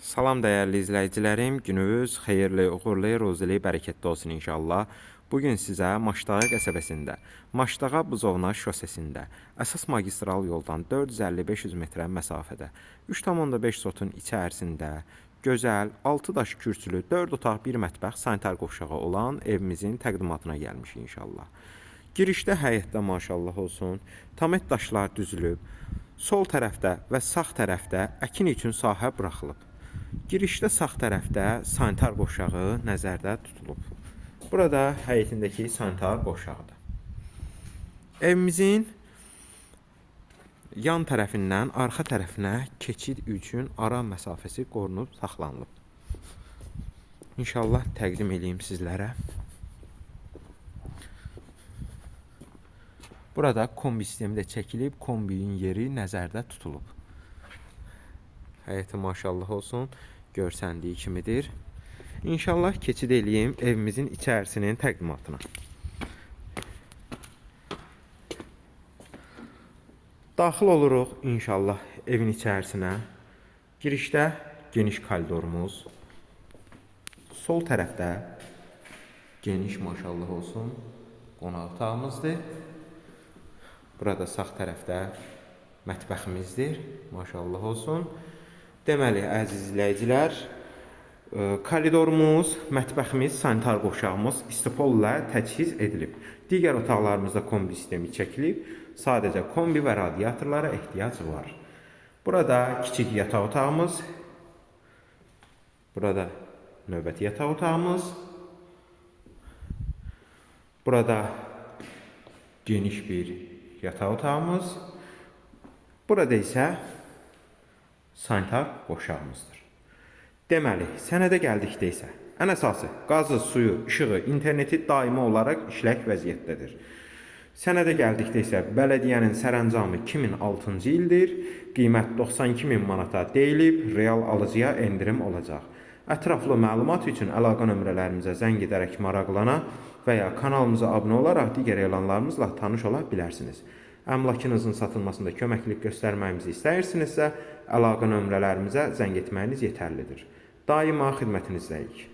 Salam dəyərli izləyicilərim, gününüz xeyirli, uğurlu, ruzili, bərəkətli olsun inşallah. Bugün sizə Maşdağa qəsəbəsində, Maşdağa Buzovna şosesində, əsas magistral yoldan 450-500 metrə məsafədə, 3,5 sotun içərisində, gözəl, 6 daş kürsülü, 4 otaq, 1 mətbəx, sanitar qovşağı olan evimizin təqdimatına gəlmişik inşallah. Girişdə həyətdə maşallah olsun, tamet daşlar düzülüb, sol tərəfdə və sağ tərəfdə əkin üçün sahə buraxılıb. Girişdə sağ tərəfdə sanitar qovşağı nəzərdə tutulub. Burada həyətindəki sanitar qovşağıdır. Evimizin yan tərəfindən arxa tərəfinə keçid üçün ara məsafəsi qorunub saxlanılıb. İnşallah təqdim edeyim sizlərə. Burada kombi sistemi də çəkilib, kombinin yeri nəzərdə tutulub. Həyəti maşallah olsun, görsəndiyi kimidir. İnşallah keçid eləyim evimizin içərisinin təqdimatına. Daxil oluruq inşallah evin içərisinə. Girişdə geniş koridorumuz. Sol tərəfdə geniş maşallah olsun qonaq otağımızdır. Burada sağ tərəfdə mətbəximizdir. Maşallah olsun. Deməli, əziz izləyicilər, koridorumuz, mətbəximiz, sanitar qovşağımız istipol ilə təchiz edilib. Digər otaqlarımızda kombi sistemi çəkilib. Sadəcə kombi və radiatorlara ehtiyac var. Burada kiçik yataq otağımız, burada növbəti yataq otağımız, burada geniş bir yataq otağımız, burada isə sanitar qovşağımızdır. Deməli, sənədə gəldikdə isə ən əsası qazı, suyu, işığı, interneti daimi olaraq işlək vəziyyətdədir. Sənədə gəldikdə isə bələdiyyənin sərəncamı 2006-cı ildir. Qiymət 92.000 manata deyilib, real alıcıya endirim olacaq. Ətraflı məlumat üçün əlaqə nömrələrimizə zəng edərək maraqlana və ya kanalımıza abunə olaraq digər elanlarımızla tanış ola bilərsiniz. Əmlakınızın satılmasında köməklik göstərməyimizi istəyirsinizsə, əlaqə nömrələrimizə zəng etməyiniz yetərlidir. Daima xidmətinizdəyik.